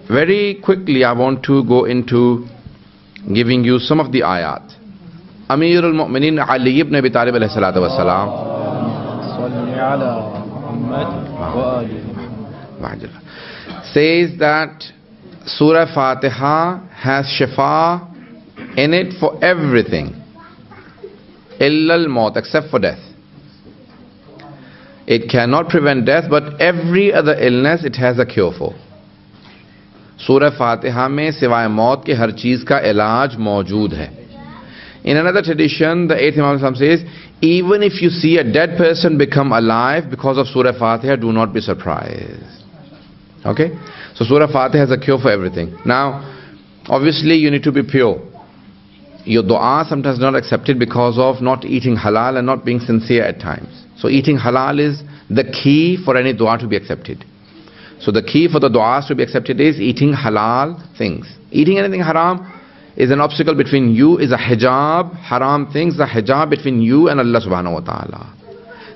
very quickly I want to go into giving you some of the ayat. Amir al-Mu'mineen Ali ibn Abi Talib alayhi salatu wassalam says that Surah Fatiha has shifa in it for everything, illa al-maut, except for death. It cannot prevent death, but every other illness it has a cure for. Surah Fatiha में सिवाय मौत के हर चीज का इलाज मौजूद है. In another tradition, the 8th Imam Islam says, even if you see a dead person become alive because of Surah Fatiha, do not be surprised. Okay? So Surah Fatiha has a cure for everything. Now, obviously you need to be pure. Your dua sometimes not accepted because of not eating halal and not being sincere at times. So eating halal is the key for any dua to be accepted. So the key for the du'as to be accepted is eating halal things. Eating anything haram is an obstacle between you, is a hijab. Haram things, the hijab between you and Allah subhanahu wa ta'ala.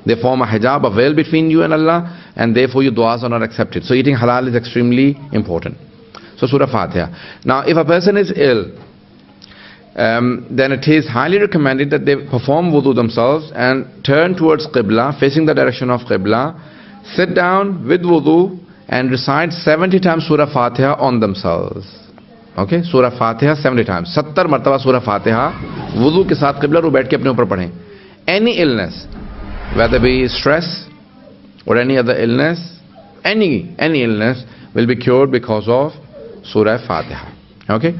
They form a hijab, a veil between you and Allah, and therefore your du'as are not accepted. So eating halal is extremely important. So Surah Fatiha. Now if a person is ill, then it is highly recommended that they perform wudu themselves and turn towards Qibla, facing the direction of Qibla, sit down with wudu and recite 70 times Surah Fatiha on themselves. Okay, Surah Fatiha 70 times. 70 martaba Surah Fatiha wudu ke saath Qibla ru baith ke apne upar padhein. Any illness, whether be stress or any other illness, any illness will be cured because of Surah Fatiha. Okay.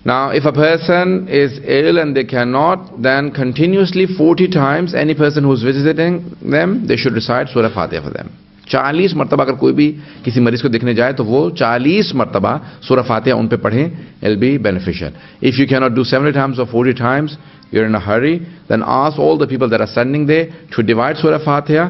Now if a person is ill and they cannot, then continuously 40 times any person who is visiting them, they should recite Surah Fatiha for them. 40 मरतबा अगर कोई भी किसी मरीज को देखने जाए तो वो 40 मरतबा सूरह फातिहा उन पे पढ़ें, it'll be beneficial. If you cannot do 70 times or 40 times, you're in a hurry, then ask all the people that are standing there to divide Surah Fatiha,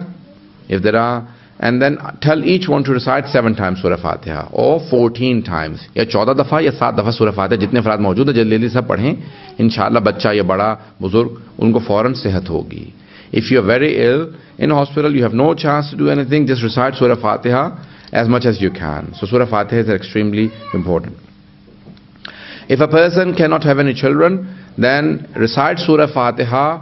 if there are, and then tell each one to recite 7 times Surah Fatiha or 14 times, या 14 दफ़ा या 7 दफ़ा Surah Fatiha, जितने अफराद मौजूद हैं जल्दी सब पढ़ें. इंशाअल्लाह बच्चा या बड़ा बुजुर्ग उनको फौरन सेहत होगी. If you are very ill in hospital, you have no chance to do anything, just recite Surah Fatiha as much as you can. So Surah Fatiha is extremely important. If a person cannot have any children, then recite Surah Fatiha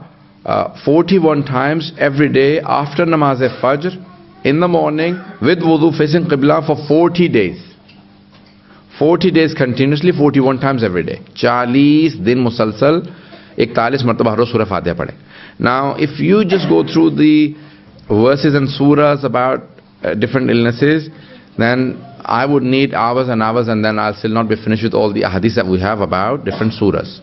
41 times every day after Namaz Fajr in the morning with wudu facing Qibla for 40 days. 40 days continuously, 41 times every day. 40 दिन मुसलसल 41 मरतबा हर रोज Surah Fatiha पढ़े. Now, if you just go through the verses and surahs about different illnesses, then I would need hours and hours, and then I'll still not be finished with all the hadiths that we have about different surahs.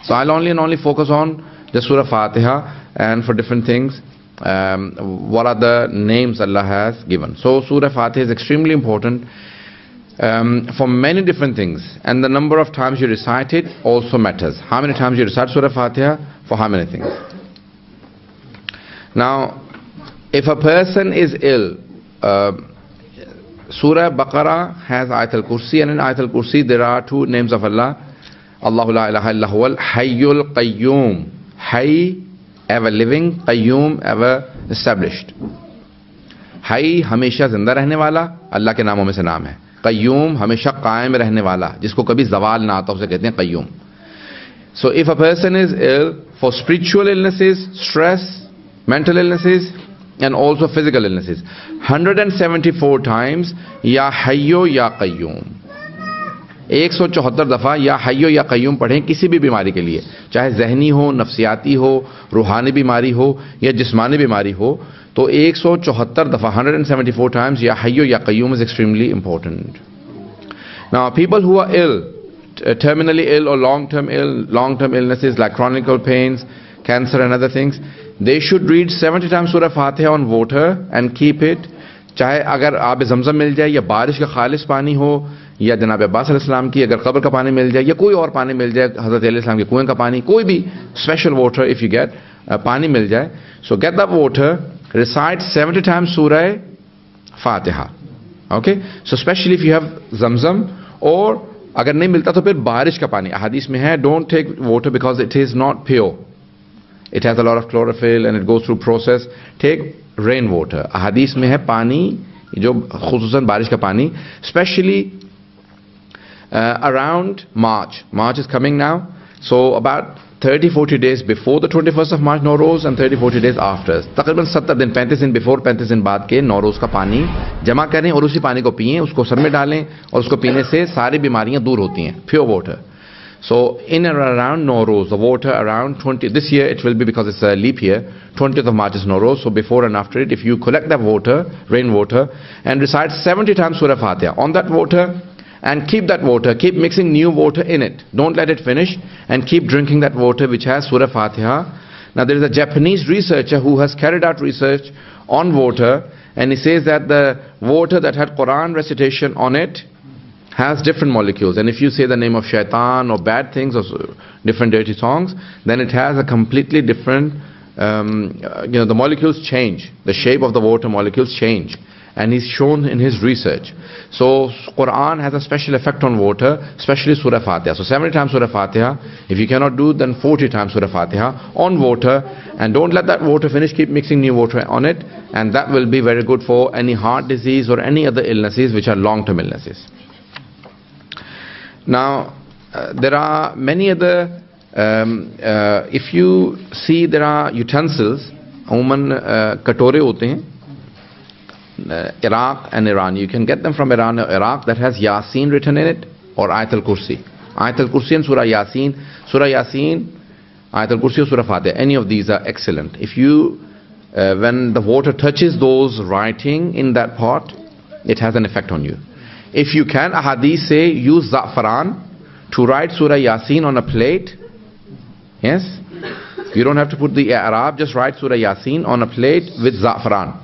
So I'll only focus on the Surah Fatiha, and for different things, what are the names Allah has given. So Surah Fatiha is extremely important for many different things, and the number of times you recite it also matters. How many times you recite Surah Fatiha for how many things. Now, if a person is ill, Surah Baqarah has Ayat al-Kursi, and in Ayat al-Kursi there are 2 names of Allah. Allahu la ilaha illa huwal Hayyul Qayyum. Hayy, ever living, Qayyum, ever established. Hayy, हमेशा जिंदा रहने वाला, अल्लाह के नामों में से नाम है. Qayyum, हमेशा कायम रहने वाला, जिसको कभी ज़वाल ना आता उसे कहते हैं Qayyum. So if a person is ill for spiritual illnesses, stress, mental illnesses, and also physical illnesses, 174 times Ya Hayyo Ya Qayyum. 174 दफ़ा या हय्यो या कय्यूम पढ़ें किसी भी बीमारी के लिए, चाहे जहनी हो, नफ्सियाती हो, रूहानी बीमारी हो या जिस्मानी बीमारी हो. तो 174 दफ़ा 174 times या हय्यो या Qayyum is extremely important. Now people who are ill, terminally ill or long-term illnesses like chronic pains, cancer and other things, they should read 70 times Surah Fatiha on water and keep it. चाहे अगर आब ज़मज़म मिल जाए या बारिश का खालिस पानी हो या जनाब अब्बास अलैहिस्सलाम की अगर कब्र का पानी मिल जाए या कोई और पानी मिल जाए, हज़रत अलैहिस्सलाम के कुएं का पानी, कोई भी special water if you get पानी मिल जाए, so get that water, recite 70 times Surah Fatiha. Okay, so especially if you have Zamzam, or अगर नहीं मिलता तो फिर बारिश का पानी. हदीस में है don't take water because it is not pure, it has a lot of chlorophyll and it goes through process. Take rain water. हदीस में है पानी जो खुसूसन बारिश का पानी, especially around March. March is coming now. So about 30-40 days before the 21st of March Nowruz and 30-40 days after. तकरीबन 70 दिन 35 दिन before 35 दिन बाद के नौरोज़ का पानी जमा करें और उसी पानी को पिएं, उसको सर में डालें और उसको पीने से सारी बीमारियां दूर होती हैं. Pure water. So in and around Nowruz, the water around 20, this year it will be because it's a leap year, 20th of March is Nowruz, so before and after it, if you collect that water, rainwater, and recite 70 times Surah Fatiha on that water, and keep that water, keep mixing new water in it. Don't let it finish, and keep drinking that water which has Surah Fatiha. Now there is a Japanese researcher who has carried out research on water, and he says that the water that had Quran recitation on it has different molecules, and if you say the name of shaitan or bad things or different dirty songs, then it has a completely different, the molecules change, the shape of the water molecules change, and he's shown in his research. So Quran has a special effect on water, especially Surah Fatiha. So 70 times Surah Fatiha. If you cannot do, then 40 times Surah Fatiha on water, and don't let that water finish, keep mixing new water on it, and that will be very good for any heart disease or any other illnesses which are long-term illnesses. Now there are many other, if you see, there are utensils, उमन कटोरे होते हैं, Iraq and Iran. You can get them from Iran or Iraq that has Yasin written in it or Ayat al-Kursi. Ayat al-Kursi and Surah Yasin. Surah Yasin, Ayat al-Kursi or Surah Fatiha. Any of these are excellent. If you, when the water touches those writing in that pot, it has an effect on you. If you can, a hadith say, use za'faran to write Surah Yasin on a plate. Yes? You don't have to put the Arab, just write Surah Yasin on a plate with za'faran.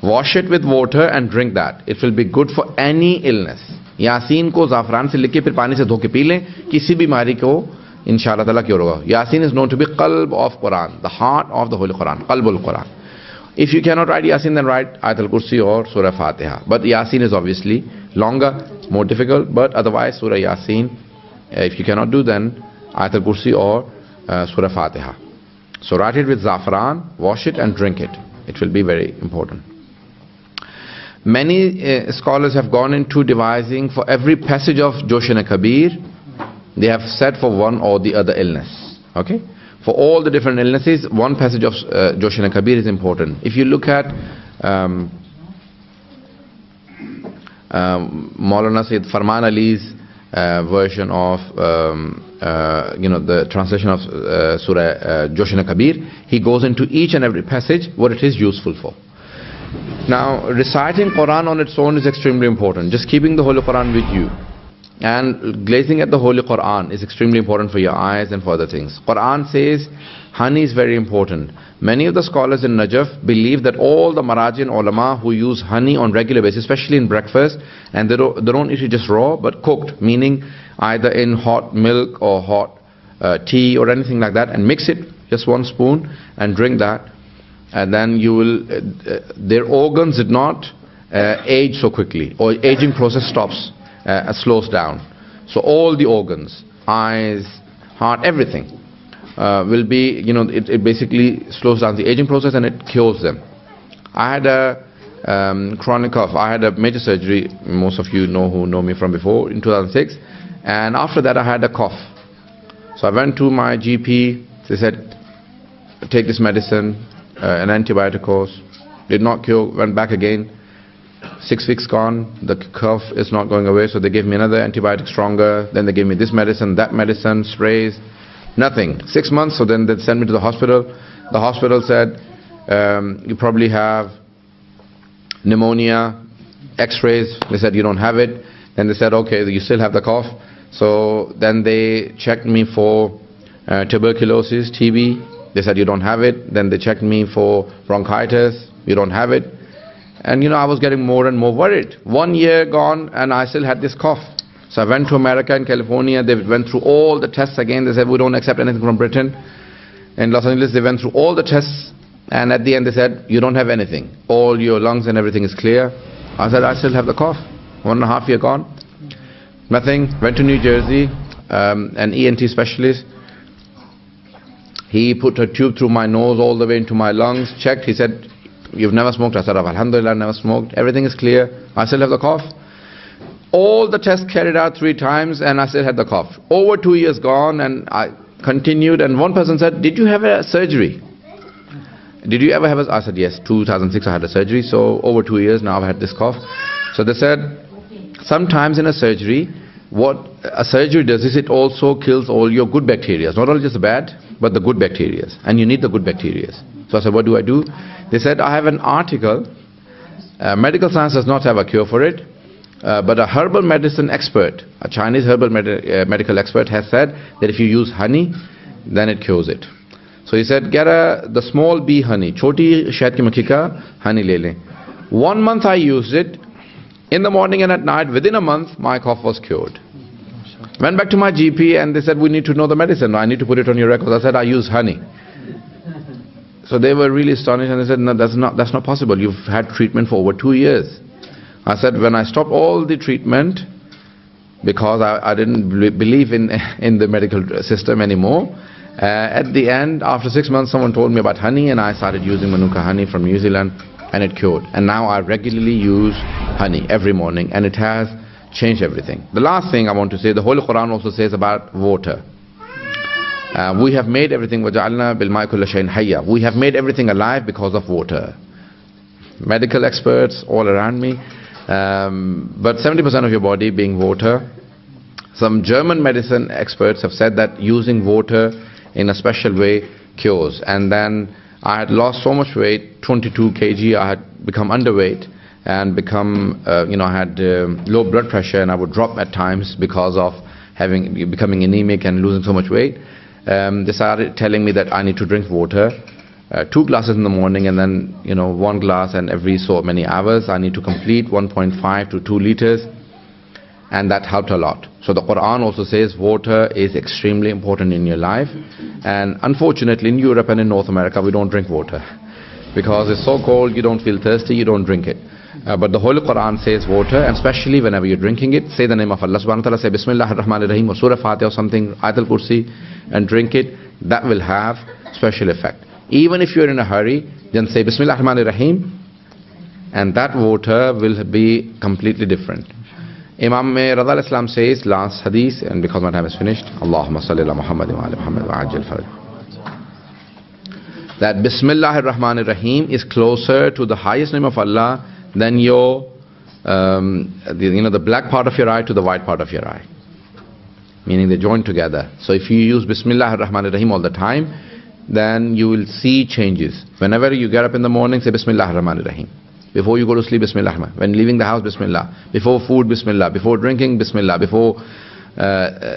Wash it with water and drink that. It will be good for any illness. Yasin ko za'faran se likhe, phir pani se dho ke pee lein, kisi bimari ko inshallah ta'ala cure hoga. Yasin is known to be qalb of Quran, the heart of the Holy Quran, qalbul Quran. If you cannot write Yasin, then write Ayat al-Kursi or Surah Fatiha. But Yasin is obviously longer, more difficult, but otherwise Surah Yasin, if you cannot do, then Ayat al-Kursi or Surah Fatiha. So write it with za'faran, wash it and drink it. It will be very important. Many scholars have gone into devising for every passage of Joshan-e-Kabir, they have said for one or the other illness. Okay? For all the different illnesses, one passage of Joshan-e-Kabir is important. If you look at Maulana Sayyid Farman Ali's version of the translation of Surah Joshan-e-Kabir, he goes into each and every passage what it is useful for. Now reciting Quran on its own is extremely important. Just keeping the Holy Quran with you and glazing at the Holy Quran is extremely important for your eyes and for other things. Quran says honey is very important. Many of the scholars in Najaf believe that all the Maraji and ulama who use honey on regular basis, especially in breakfast, and they don't eat it just raw but cooked, meaning either in hot milk or hot tea or anything like that, and mix it, just 1 spoon, and drink that, and then you will, their organs did not age so quickly, or aging process stops, slows down. So all the organs, eyes, heart, everything will be, it basically slows down the aging process and it cures them. I had a chronic cough. I had a major surgery, most of you know who know me from before, in 2006, and after that I had a cough. So I went to my GP. They said, take this medicine, an antibiotic course. Did not cure, went back again. 6 weeks gone, the cough is not going away, so they gave me another antibiotic stronger. Then they gave me this medicine, that medicine, sprays, nothing. 6 months, so then they sent me to the hospital. The hospital said, you probably have pneumonia, x-rays. They said you don't have it. Then they said, okay, you still have the cough. So then they checked me for tuberculosis, TB. They said you don't have it. Then they checked me for bronchitis. You don't have it. And I was getting more and more worried. 1 year gone and I still had this cough. So I went to America and California. They went through all the tests again. They said we don't accept anything from Britain. In Los Angeles they went through all the tests, and at the end they said you don't have anything. All your lungs and everything is clear. I said I still have the cough. 1.5 years gone. Nothing. Went to New Jersey, an ENT specialist. He put a tube through my nose all the way into my lungs, checked. He said, you've never smoked? I said, Alhamdulillah, I never smoked. Everything is clear. I still have the cough. All the tests carried out 3 times and I still had the cough. Over 2 years gone and I continued, and one person said, did you have a surgery? Did you ever have a... I said, yes, 2006 I had a surgery, so over 2 years now I've had this cough. So they said, sometimes in a surgery, what a surgery does is it also kills all your good bacteria. Not only just the bad, but the good bacteria. And you need the good bacteria. So I said, what do I do? They said, I have an article. Medical science does not have a cure for it. But a herbal medicine expert, a Chinese herbal medical expert has said that if you use honey, then it cures it. So he said, get the small bee honey, choti shahad ki makhi ka honey le le. 1 month I used it. In the morning and at night, within a month, my cough was cured. Went back to my GP and they said, we need to know the medicine. I need to put it on your records. I said, I use honey. So they were really astonished and they said, no, that's not possible. You've had treatment for over 2 years. I said, when I stopped all the treatment, because I didn't believe in the medical system anymore, at the end, after 6 months, someone told me about honey and I started using Manuka honey from New Zealand and it cured. And now I regularly use honey every morning and it has changed everything. The last thing I want to say, the Holy Quran also says about water. We have made everything, وَجَعَلْنَا بِالْمَاءِ كُلَّ شَيْءٍ حَيًّا. We have made everything alive because of water. Medical experts all around me. But 70% of your body being water. Some German medicine experts have said that using water in a special way cures. And then I had lost so much weight, 22 kg, I had become underweight and become, I had low blood pressure and I would drop at times because of becoming anemic and losing so much weight. They started telling me that I need to drink water, 2 glasses in the morning and then 1 glass and every so many hours. I need to complete 1.5 to 2 liters, and that helped a lot. So the Quran also says water is extremely important in your life, and unfortunately in Europe and in North America we don't drink water because it's so cold, you don't feel thirsty, you don't drink it. But the Holy Quran says water, and especially whenever you're drinking it, say the name of Allah subhanahu wa ta'ala, say Bismillah ar-Rahman ar-Rahim or Surah Fatiha or something, Ayatul Kursi, and drink it. That will have special effect. Even if you're in a hurry, then say Bismillah ar-Rahman ar-Rahim, and that water will be completely different. Imam Rada al-Islam says, last hadith, and because my time is finished, Allahumma salli ala Muhammad wa ala Muhammad wa ajil faraj, that Bismillah ar-Rahman ar-Rahim is closer to the highest name of Allah than your, the black part of your eye to the white part of your eye. Meaning they join together. So if you use Bismillah ar-Rahman ar-Rahim all the time, then you will see changes. Whenever you get up in the morning, say Bismillah ar-Rahman ar-Rahim. Before you go to sleep, Bismillah ar-Rahman. When leaving the house, Bismillah. Before food, Bismillah. Before drinking, Bismillah. Before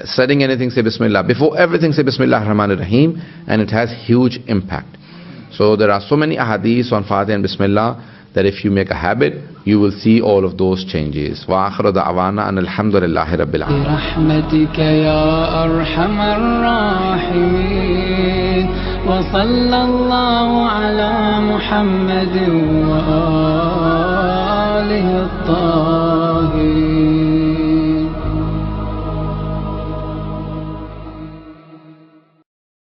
studying anything, say Bismillah. Before everything, say Bismillah ar-Rahman ar-Rahim. And it has huge impact. So there are so many ahadiths on Fatiha and Bismillah that if you make a habit, you will see all of those changes. وآخر دعوانا أن الحمد لله رب العالمين. برحمتك يا أرحم الراحمين وصلى الله على محمد وآله